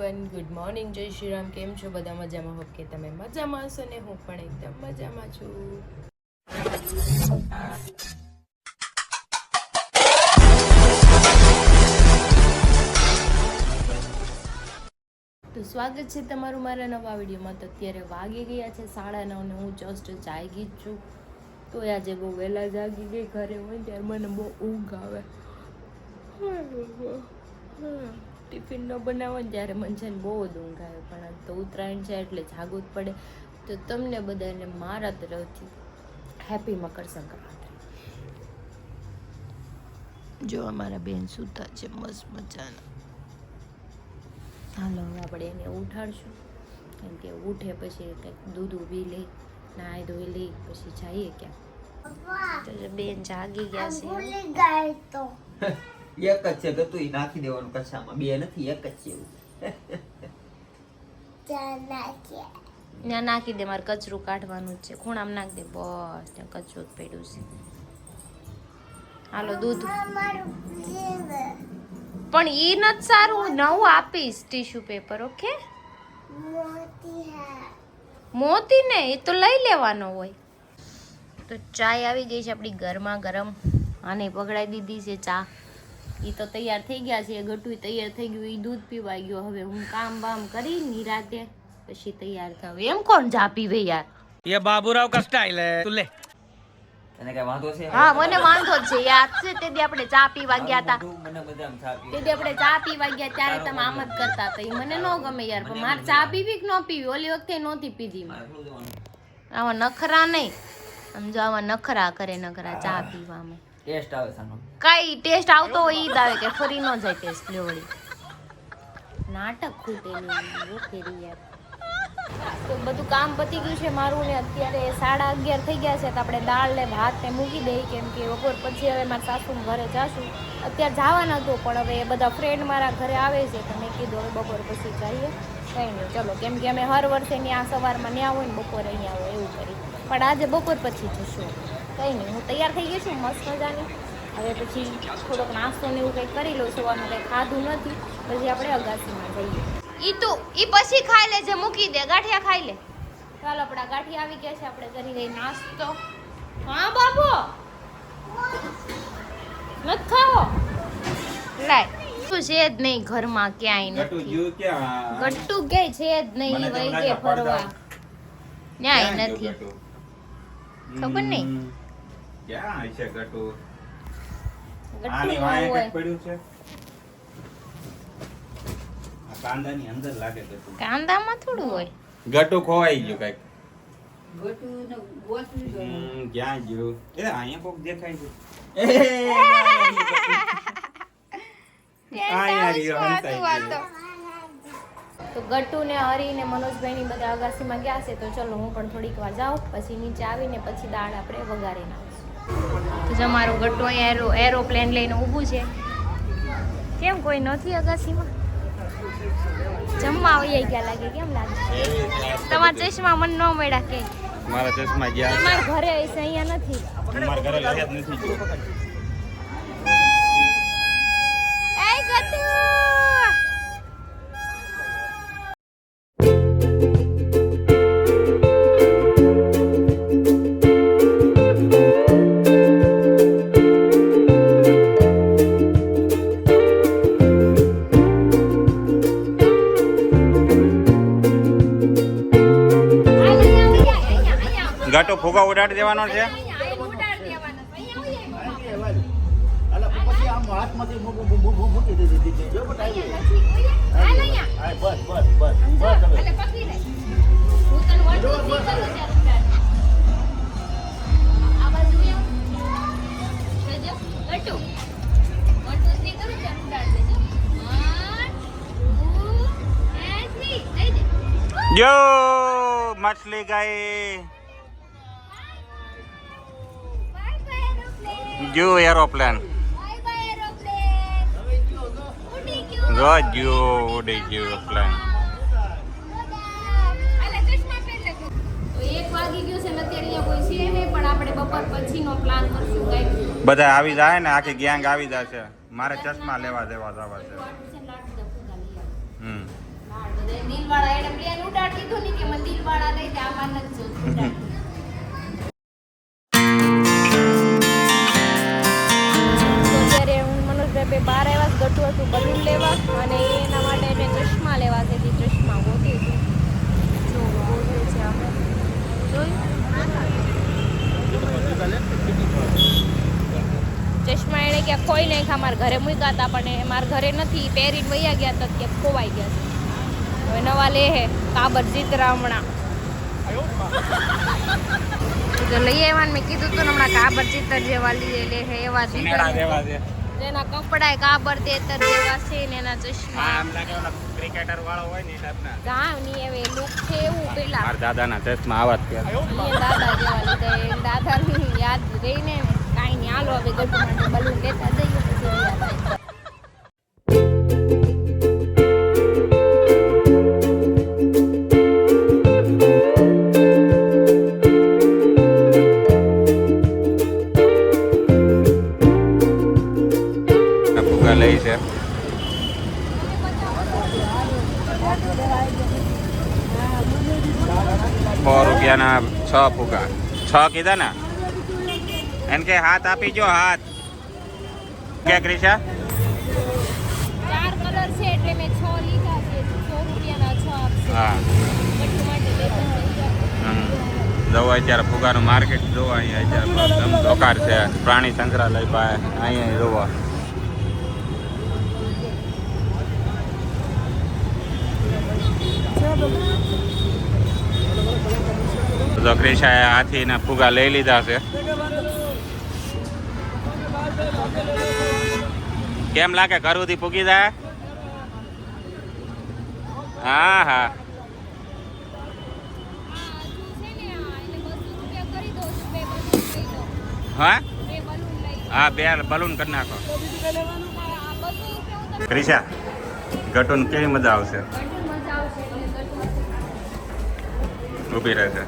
Everyone, good morning, જય શ્રી રામ. કેમ છો બધા? મજામાં? હોપ કે તમે મજામાં હશો ને હું પણ એકદમ મજામાં છું. તો સ્વાગત છે તમારું મારા નવા વિડીયોમાં. તો અત્યારે વાગી ગયા છે 9:30 ને હું જસ્ટ જાગી જ છું. તો આજે બહુ વહેલા જાગી ગઈ. ઘરે હોય ત્યારે મને બહુ ઊંઘ આવે. ટિફિન ન બનાવો ને ત્યારે મને છે ને બહુ જ ઊંઘ આવે. પણ આજ તો ઉત્તરાયણ છે એટલે જાગવું જ પડે. તો તમને બધાને મારા તરફથી હેપી મકર સંક્રાંતિ. જો અમારા બેન સૂતા છે મસ્ત મજાના. હાલો હવે આપણે એને ઉઠાડશું, કેમ કે ઉઠે પછી કંઈક દૂધ પી લે, નાહી ધોઈ લે, પછી જઈએ ક્યાં. તો બેન જાગી ગયા છે. એક જ છે ગતું નાખી દેવાનું કચ્છામાં, બે નથી એક જ છે. ત્યાં નાખી દે, મારે કચરું કાઢવાનું જ છે. ખૂણામાં નાખી દે, બસ ત્યાં કચરું જ પડ્યું છે. હાલો દૂધ, પણ ઈ નથી સારું, નવું આપીશ ટીશ્યુ પેપર. ઓકે, મોતી ને એ તો લઈ લેવાનો હોય. તો ચાય આવી ગઈ છે આપણી ગરમા ગરમ. આને પકડાઈ દીધી છે ચા. એ તો તૈયાર થઈ ગયા છે, ગટું તૈયાર થઈ ગયું, એ દૂધ પીવા ગયો. હવે હું કામ બામ કરી નિરાતે પછી તૈયાર થાવ. એમ કોણ ચા પીવે યાર? ये बाबूराव का स्टाइल है, तू ले. તને કઈ વાંધો છે? હા મને વાંધો જ છે. યાદ છે તે દી આપણે ચા પીવા ગયા હતા, મને બદામ ચા પીવે. તે દી આપણે ચા પીવા ગયા ત્યારે તમે આમ જ કરતા હતા. એ મને ન ગમે યાર. પણ મારે ચા પીવી કે ન પીવી, ઓલી વખતે નહોતી પીધી. આવા નખરા નહીં, સમજો આવા નખરા કરે નખરા ચા પીવામાં. ટેસ્ટ આવે સાનો. કઈ ટેસ્ટ આવતો હોય ઈ જ આવે, કે ફરી ન જાય ટેસ્ટ લેવડી. નાટક ખૂટેલું રોકેરી યાર. તો બધું કામ પતી ગયું છે મારું ને. અત્યારે 11:30 થઈ ગયા છે. તો આપણે દાળ ને ભાત ને મૂકી દઈએ, કેમ કે બપોર પછી હવે મારા સાસુને ઘરે જાશું. અત્યારે જવાનું હતું પણ હવે બધા ફ્રેન્ડ મારા ઘરે આવે છે તો મેં કીધું હવે બપોર પછી જઈએ. કંઈ નહીં ચલો, કેમ કે અમે હર વર્ષે ત્યાં સવારમાં ત્યાં હોય ને બપોરે અહીંયા હોય એવું કરી. પણ આજે બપોર પછી જશું. કંઈ નહીં, હું તૈયાર થઈ ગઈ છું મસ્ત મજાની. હવે પછી થોડોક નાસ્તો ને એવું કંઈક કરી લઉં. સવારનું કંઈ ખાધું નથી, પછી આપણે અગાસીમાં જઈએ. ઈ પછી ખાઈ લેજે, મૂકી દે, ગાંઠિયા ખાઈ લે. ચાલો આપણા ગાંઠિયા આવી ગયા છે, આપણે કરી લઈએ નાસ્તો. હા બાબુ મત ખાઓ. લાય તું છે જ નહીં ઘરમાં, ક્યાંય નથી. ગટ્ટુ ક્યાંય છે જ નહીં, વઈ કે ફરવા ન્યાય નથી. ખબર નહીં ક્યાં છે ગટુ? ગટ્ટુ હોય પડ્યું છે કાંદાની અંદર લાગે ગટુ. કાંદામાં થોડું હોય. ગટુ ખોવાઈ ગયું કઈક. ક્યાં ગયું? એ અહીંયા કોક દેખાય છે. તો ગટ્ટુ ને હરી ને મનોજભાઈ ની બધા અગાસીમાં ગયા છે. તો ચલો હું પણ થોડીક વાર જાઉં, પછી નીચે આવીને પછી દાળ આપણે વઘારી નાખીશું. તો અમારું ગટ્ટુ અહીંયા એરોપ્લેન લઈને ઊભું છે. કેમ કોઈ નથી અગાસીમાં? જમવા આવી ગયા લાગે. કેમ લાગે? તમારા ચશ્મા મને ન મળ્યા કે? મારા ચશ્મા ગયા. તમારા ઘરે હશે, અહીંયા નથી. મારા ઘરે લાગે જ નથી જો. એ ગટ્ટુ ગટુ ફુગા ઉડાડી દેવાનો છે. જો મછલી ગઈ. જો એરોપ્લેન ગયો ઉડી ગયો એરોપ્લેન. તો 1 વાગી ગયું છે ને અત્યારે અહીંયા કોઈ છે નહીં, પણ આપણે બપોર પછીનો પ્લાન કરશું. કઈ બધા આવી જાય ને, આખી ગેંગ આવી જશે. મારે ચશ્મા લેવા દેવા જવા છે. કીધું નહીં કે મંદિર વાળા લઈ દે આમાં નથી જોતું. અત્યારે હું મનોજભાઈ બે બહાર આવ્યા ગટુ હતું બલૂન લેવા અને એના માટે એને ચશ્મા લેવા છે તે ચશ્મા ગોતી હતી જો ગોતે છે આપણે જોયું ચશ્મા એણે ક્યાંક ખોઈ નાખ્યા મારા ઘરે મૂક્યા હતા પણ મારા ઘરે નથી પહેરીને વૈયા ગયા હતા ક્યાંક ખોવાઈ ગયા છે હવે નવા લે હે કાબર ચિત્રા હમણાં જો લઈ આવ્યા મેં કીધું તું ને હમણાં કાબર ચિત્ર જેવા લઈએ લે હે એવા એના કપડા કાબર તેતર જેવા છે ને એના ચશ્મા ક્રિકેટર વાળો હોય ને ગામ ની હવે લુક છે એવું પેલા મારા દાદાના ચશ્મા આવા જ દાદા જેવા લીધા એ દાદા યાદ રહીને કાંઈ નહીં હાલો હવે ગટુ માટે બલૂન લેતા જઈએ પછી યાદ આવે. ફુગા લઈ છે ₹100 6 ફુગા 6 કીધા ને એમ કે હાથ આપી જો હાથ કે ક્રિશા 4 કલર છે એટલે મેં 6 લીધા છે ₹100 6 આપશે હા ગટુ માટે લેતા જોવો અત્યારે ફુગાનું માર્કેટ જોવો અહીંયા અત્યારે દોકાર છે પ્રાણી સંગ્રહાલય પાસે અહીંયા જોવો તો ક્રિશાએ હાથીના ફુગા લઈ લીધા છે કેમ લાગે ઘર સુધી પૂગી જાય હા હા હા હા 2 બલૂન કરી નાખો ક્રિશા ગટુન કેવી મજા આવશે ઊભી રહેશે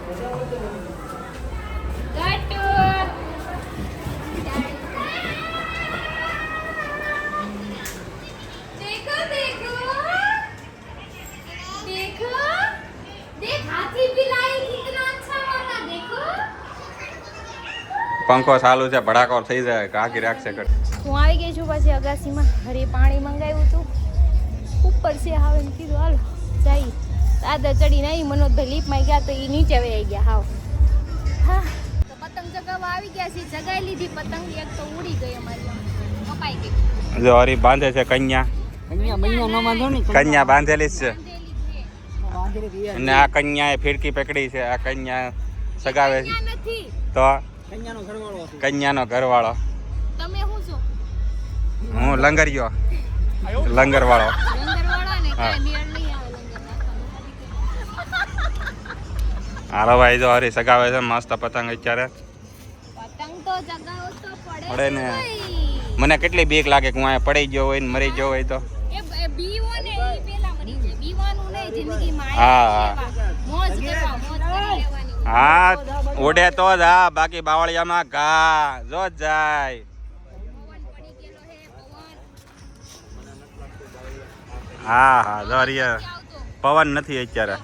પંખો ચાલુ છે ભડાકો થઈ જાય કાકી રાખશે હું આવી ગઈ છું પછી અગાસીમાં હરી પાણી મંગાવ્યું હતું ઉપર છે હવે કીધું હાલો જઈ દાદા ચડીને આવી મનોજભાઈ લીપમાં ગયા તો એ નીચે વહી ગયા હાવ હા તો પતંગ ચગાવવા આવી ગયા છે ચગાવી લીધી પતંગ એક તો ઉડી ગઈ અમારી કપાઈ ગઈ જો હરી બાંધે છે કન્યા કન્યા બાંધેલી જ છે અને આ કન્યાએ ફિરકી પકડી છે આ કન્યા સગાવે છે નથી તો કન્યાનો ઘરવાળો તમે શું છો હું લંગરિયો લંગર વાળો લંગરવાળા ને હા. કાંઈ મેળ નહીં આવે લંગર નાખવાનો. હાલો ભાઈ જો હરી સગાવે છે મસ્ત પતંગ અત્યારે પતંગ તો ચગાવો તો પડે પડે ને. ને ભાઈ. મને કેટલી બીક લાગે કે હું અહીંયા પડી ગયો હોય ને મરી ગયો હોય તો એ બીવો ને ઈ પેલા મરી જાય બીવાનું નહીં જિંદગીમાં હા, આયા મોજ કરવા મોજ કરી લેવાની હા ઉડે તો જ હા બાકી બાવળિયામાં ઘા જો જ જાય પવન પડી ગયેલો હે પવન હા હા જો હરીએ આવતો પવન નથી અત્યારે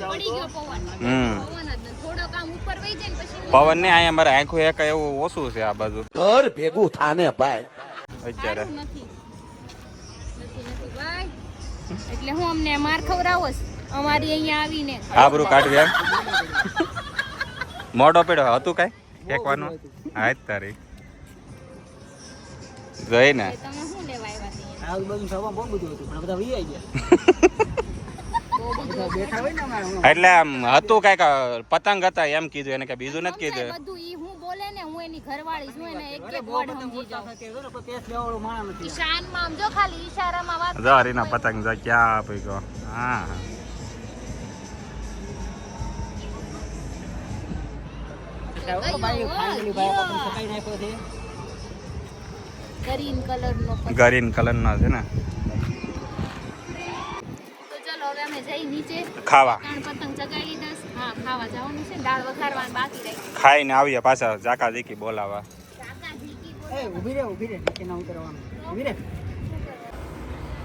પડી ગયો પવન હમ પવન જ નથી. થોડોક આમ ઉપર વહી જાય ને પછી પવન ને અહીંયા મારે આંખો એક એવું ઓછું છે આ બાજુ ઘર ભેગું થાને ભાઈ અત્યારે સારું નથી ભાઈ એટલે હું અમને માર ખવડાવો છે અમારી અહીંયા આવીને આબરૂ કાઢવી એમ મોઢો પડ્યો હતું કઈ ફેંકવાનું હા જ તારી જોઈ ને તમે શું લેવા આવ્યા હતા અહીંયા? આજુબાજુ સભા બહુ બધું હતું પણ બધા વી ગયા બેઠા હોય ને અમારે એટલે આમ હતું કઈક પતંગ હતા એમ કીધું એને કે બીજું નથી કીધું બધું ઈ હું બોલે ને હું એની ઘરવાળી છું એને એક એક વર્ડ સમજી જાઉં પેસ લેવાળો માણસ નથી ઈશાનમાં આમ જો ખાલી ઈશારામાં વાત જો હરીના પતંગ જો ક્યાં આપી ગયો હા હા ભાઈ ફાઇનલી ભાઈ પતંગ સકાઈ નાખ્યો છે ગ્રીન કલરનો ગ્રીન કલરનો છે ને તો ચલો હવે અમે જઈ નીચે ખાવા 3 પતંગ ચગાવી લીધા છે. હા ખાવા જવાનું છે ને દાળ વઘારવાનું બાકી રહી ખાઈને આવીએ પાછા જાકા દીકી બોલાવા કાકા ઢીકી એ ઊભી રે નીચે ના ઉતરવાનું ઊભી રે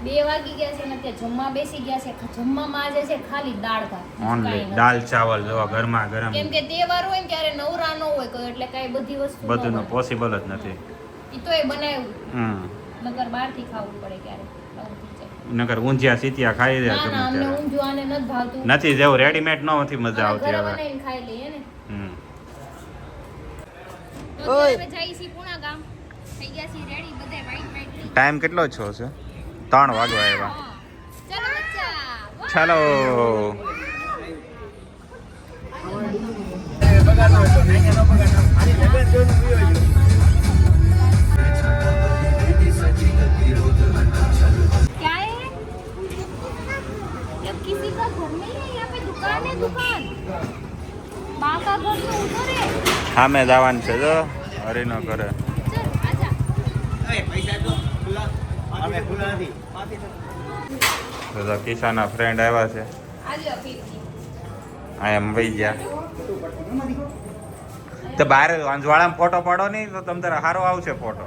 2 વાગી ગયા છે ને અત્યારે જમવા બેસી ગયા છે. જમવામાં આજે છે ખાલી દાળ ભાત. ઓનલી કાંઈ નથી. દાલ ચાવલ જો ગરમા ગરમ કેમ કે તહેવાર હોય ને ત્યારે નવરા ન હોય કોઈ, એટલે કાંઈ બધી વસ્તુ ન બધું બને. પોસિબલ જ નથી. ઈ તો એ બનાવ્યું, હમ નકર બહારથી ખાવું પડે ક્યારેક. આવું થઈ જાય. નકર ઊંધિયા સીતિયા ખાઈ દે ના ના, ગમે અમને ત્યારે. ઊંધિયું આને નથી ભાવતું. નથી જેવું રેડીમેડ નો નથી મજા અમે આવતી ઘરે હવે. બનાવીને ખાઈ લઈએ ને. હમ તો અત્યારે અમે જઈએ છીએ પૂણા ગામ. થઈ ગયા છીએ રેડી, બધાય વાઈટ વાઈટ. ટાઈમ કેટલો છો છે? 3 વાગવા આવ્યા. ચાલો બચ્ચા. ચાલો क्या है? जब किसी का घर नहीं है, यहाँ पे दुकान है, दुकान. माँ का घर तो उधर है. સામે જવાનું છે જો હરીનો કરે. चल आजा. તો કિસાના ફ્રેન્ડ આવ્યા છે आजा फिर. અહીંયા મળી ગયા. તો બહાર અંજવાળામાં ફોટો પાડો નહીં તો તમ તારે સારો આવશે ફોટો.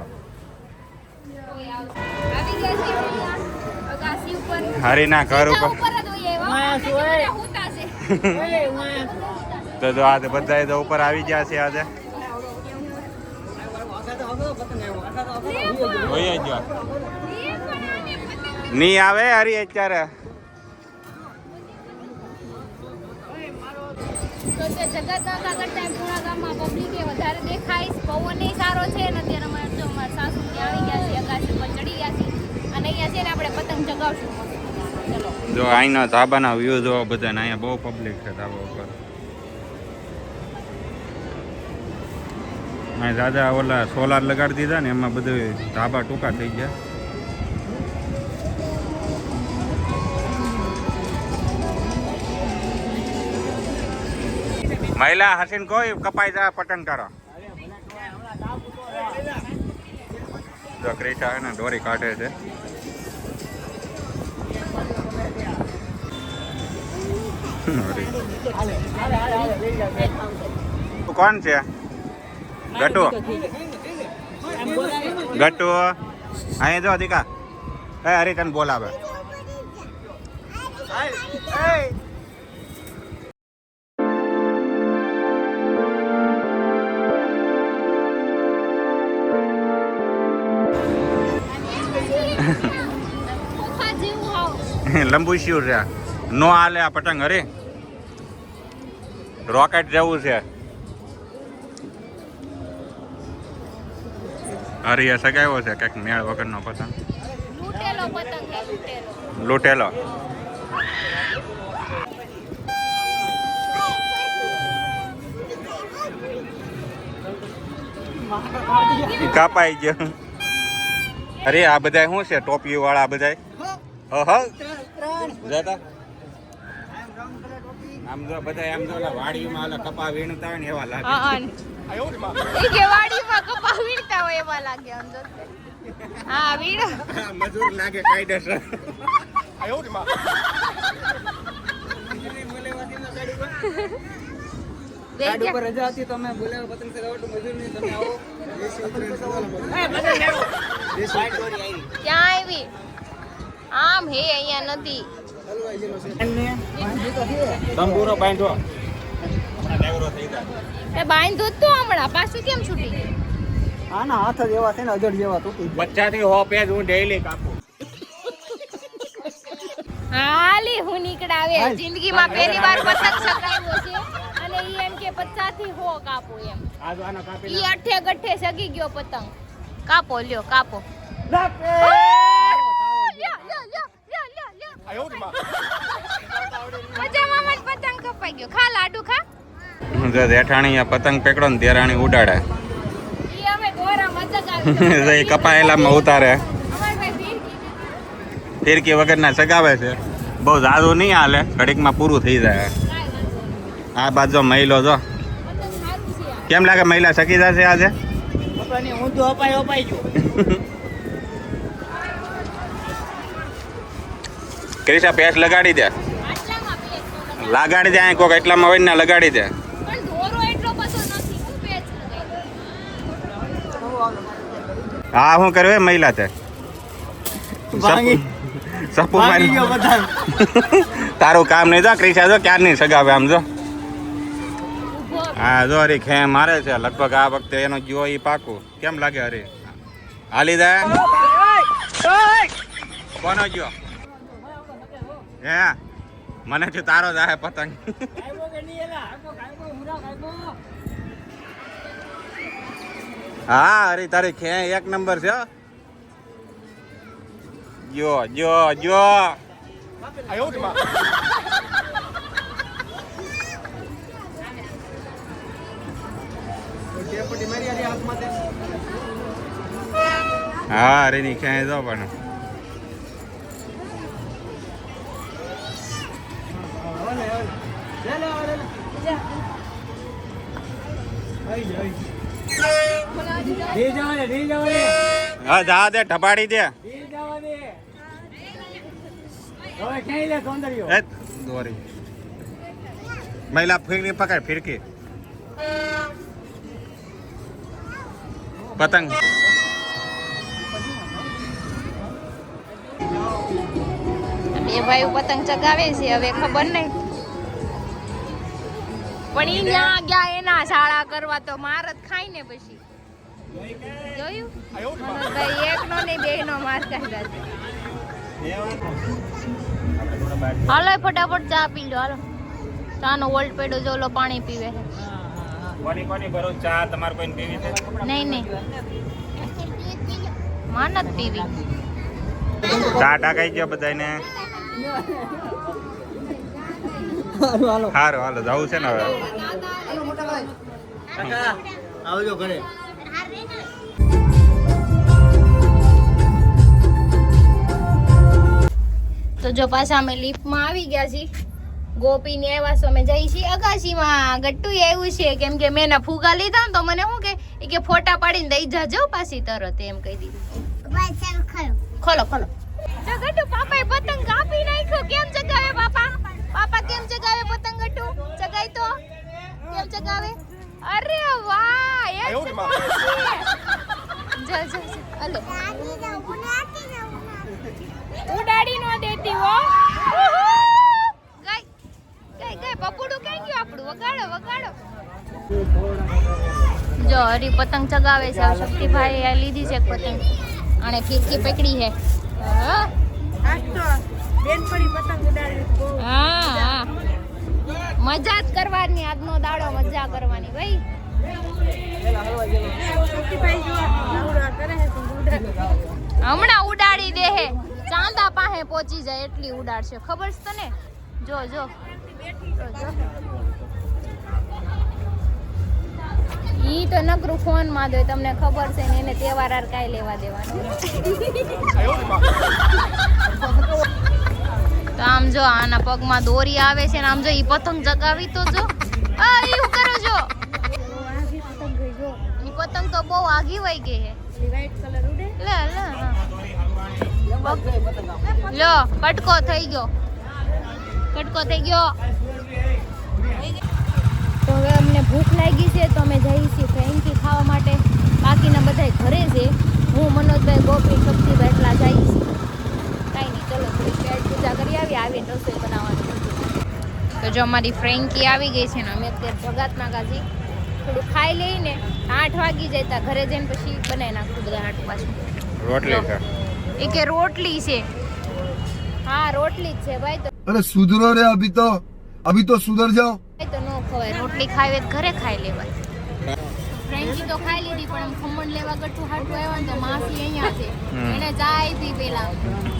कोई आवશે. આવી ગયા છે અહીંયા. અગાસી ઉપર. હરીના ઘર સીધા ઉપર ઉપર જ હોઈએ. વાહ, શું હોય? બધા હોતા છે. તો જો આજે બધા તો ઉપર આવી ગયા છે આજે. હોય જ એ પણ આને પતંગ. નહીં આવે હરી અત્યારે. તો તે જગતનાકા કરતા પૂણા ગામમાં પબ્લિકે વધારે દેખાય. પવન સારો છે ને અત્યારે અમારે જો અમારા સાસુ ત્યાં આવી ગયા છે, અગાસી પર ચડી ગયા છે અને અહીંયા છે ને આપણે પતંગ ચગાવશું. ચલો. જો અહીંના ધાબાના વ્યૂ જોવા બધા ને. અહીંયા બહુ પબ્લિક છે ધાબા ઉપર. અહીં દાદા ઓલા સોલાર લગાડી દીધા ને એમાં બધું ધાબા ટૂંકા થઈ ગયા. મહિલા હસીન કોઈ કપાઈ જા પતંગ કરો. જો ક્રિશા હે ને દોરી કાઢે છે. કોણ છે? ગટુ. ગટુ અહીંયા જો દીકા. એ હરી તને બોલાવે. ખોખા જેવું હાવ. લંબુ શિવ છે. નો હાલે આ પતંગ હરી. રોકેટ જેવું છે. હરી એ સગાવ્યો છે કંઈક મેળ વગરનો પતંગ. લૂંટેલો પતંગ છે, લૂંટેલો. લૂંટેલો. કાપાઈ ગયો. અરે આ બધા શું છે? ટોપી વાળા બધા. આમ જો બધા આમ જો વાડીમાં ઓલા કપા વીણતા હોય ને એવા લાગે. ઈ કે વાડીમાં કપા વીણતા હોય એવા લાગે અંદર. હા, વીણ. મજૂર લાગે કાયદેસર. ગાડી ઉપર રજા હતી તો અમે બોલાવ્યો પતંગ ચગાવવાનું મજૂર નહીં, તમે આવો. ક્યાં આવી? આમ હે, અહીંયા નથી. તંબુરો બાંધો. એ બાંધ્યું જ તો હમણાં, પાછું કેમ છૂટી ગયું? આના હાથ જ એવા છે ને અજડ જેવા તૂટી ગયા. બચ્ચાથી હો પેજ હું ડેઈલી કાપું. હાલી હું નીકળાવે. જિંદગીમાં પહેલી વાર પતંગ ચગાવ્યો છે અને ઈ એમ કે 50 થી 100 કાપો એમ. આ જો આનો કાપી ઈ અઠે ગઠ્ઠે સગી ગયો પતંગ. કાપો, લ્યો કાપો. લ્યો, લ્યો, લ્યો, લ્યો, લ્યો, લ્યો. મજામાં મને પતંગ કપાઈ ગયો. ખા લાડુ ખા. જો જેઠાણી આ પતંગ પકડો ને દેરાણી ઉડાડે. ઈ અમે દોરામાં ચગાવી. એ કપાયેલામાં ઉતારે. અમાર ભાઈ ફીરકી. ફિરકી વગરના સગાવે છે. બહુ ઝાઝું નહીં હાલે, ઘડીકમાં પૂરું થઈ જાય. કાંઈ વાંધો નહીં. આ બાજુ મહિલો જો પતંગ સારું છે આ. કેમ લાગે મહિલા સકી જશે આજે? પપ્પાની ઊંધું અપાઈ ગયું. ક્રિશા પેચ લગાડી દે. આટલામાં પેચ લગાડી દે અહીં કોક એટલામાં હોય ને લગાડી દે. પણ દોરો એટલો બધો નથી. હું પેચ લગાવી. હા શું કરવે મહિલા તે ભાંગી. સપુ ભાગી મારી ગયો બધા. તારું કામ નહીં જો ક્રિશા જો ક્યાં નહીં સગાવે આમ જો હા જો હરી ખે મારે છે લગભગ આ વખતે એનો જો ઈ પાકું કેમ લાગે હરી હાલી જાય કોનો જો હે મને જો તારો જાય પતંગ હા હરી તારી ખે એક નંબર છે હો. જો જો જો હા અરે ની ક્યાંય જો પણ હા જા દે ઢપાડી દે એ દોરી મહિલા ફિરકી પકડ ફિરકી પતંગ બે ભાઈ પતંગ ચગાવે છે હવે ખબર નહીં પણ ઈ ન્યા ગયા એના શાળા કરવા તો માર જ ખાઈ ને પછી જોયું મનોજભાઈ એકનો ને બેનો માર કાઢ્યા છે હાલો ફટાફટ ચા પી લો હાલો ચા નો વોલ્ટ પેડો જો લો પાણી પીવે છે કોની કોની ભરો ચા તમારે કોઈ પીવી છે નહીં નહીં માન જ પીવી ચા ટાકાઈ ગયો બધાને સારું હાલો જવું છે ને હવે આવજો ઘરે. તો જો પાછા અમે લિફ્ટમાં આવી ગયા છીએ ગોપીને આવ્યા છો અમે જઈ છીએ અગાશીમાં ગટ્ટુ આવ્યું છે કેમ કે મેં એના ફુગા લીધા ને તો મને શું કે ફોટા પાડીને દઈ જાજો પાછી તરત એમ કહી દીધું ખોલો ખોલો જો ગટ્ટુ પાપાએ પતંગ કાપી નાખ્યો કેમ ચગાવે પાપા કેમ ચગાવે પતંગ ગટ્ટુ ચગાઈ તો કેમ ચગાવે અરે વાહ એક જો હલો ઉડાડી નો દેતી હો ગઈ પપુડું કઈ ગયું આપણું વગાડો જો હરી પતંગ ચગાવે છે શક્તિભાઈ આ લીધી છે પતંગ અને ફિરકી પકડી છે હા મજા જ કરવાની આજનો દાડો મજા કરવાની ભાઈ હમણાં ઉડાડી દે હે ચાંદા પાસે પહોંચી જાય એટલી ઉડાડશે ખબર છે તને જો ઈ તો નકરું ફોન માં દે તમને ખબર છે ને એને તહેવાર આર કાઈ લેવા દેવાનું તો આમ જો આના પગમાં દોરી આવે છે ને આમ જો ઈ પતંગ ચગાવી તો જો આ ઈ હું કરો જો ઈ પતંગ તો બહુ આગી વઈ ગઈ હે વ્હાઈટ કલર ઉડે લે લો કટકો થઈ ગયો તો હવે અમને ભૂખ લાગી છે તો અમે જઈએ છીએ ફ્રેન્કી ખાવા માટે બાકીના બધા ઘરે છે હું મનોજભાઈ ગોપી શક્તિભાઈ એટલા જઈએ છીએ કાંઈ નહીં ચલો થોડી પેટ પૂજા કરી આવીને રસોઈ બનાવવાની તો જો અમારી ફ્રેન્કી આવી ગઈ છે ને અમે અત્યારે જગાત નાગાજી થોડું ખાઈ લઈને 8 વાગી જાય ત્યાં ઘરે જઈને પછી બનાવી નાખું બધા હાટ પાછું રોટલી છે એ કે રોટલી છે હા રોટલી જ છે ભાઈ તો अरे सुधरो रे अभी तो सुधर जाओ તો નો ખવાય રોટલી ખાવી ઘરે ખાઈ લેવાય ફ્રેન્કી તો ખાઈ લીધી પણ આમ ખમણ લેવા ગઠું હાટું આવ્યા ને તો માસી અહીંયા છે એને ચા આપી પેલા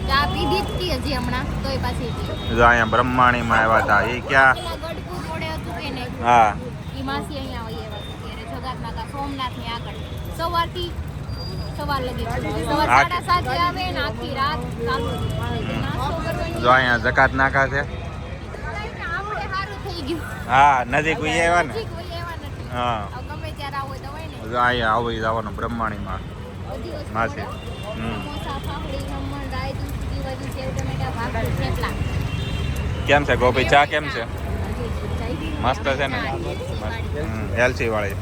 ચા પીધી જ હતી હજી હમણાં તોય પાછી પી જો અહીંયા બ્રહ્માણીમાં આવ્યા હતા એ ક્યાં પેલા ગડકું પડે હતું કે નહીં હા ઈ માસી અહીંયા આવી આવ્યા ત્યારે જગાતનાકા સોમનાથની આગળ સવાર લગી સવાર 7:30 આવે ને આખી રાત ચાલુ નાસ્તો કરવાની જો અહીંયા જકાત નાકા છે આપણે સારું થઈ ગયું હા નજીક ઉઈ આવ્યા ને નજીક વહી આવ્યા નથી હા હવે ગમે ત્યારે આવો તો હોય ને જો અહીંયા આવી જવાનું બ્રહ્માણીમાં બધી વસ્તુ માસી સમોસા ફાફડી ખમણ રાયતું સુકી ભાજી સેવ ટમેટા ભાખરી થેપલા કેમ છે ગોપી ચા કેમ છે મસ્ત છે ને એલચી વાળી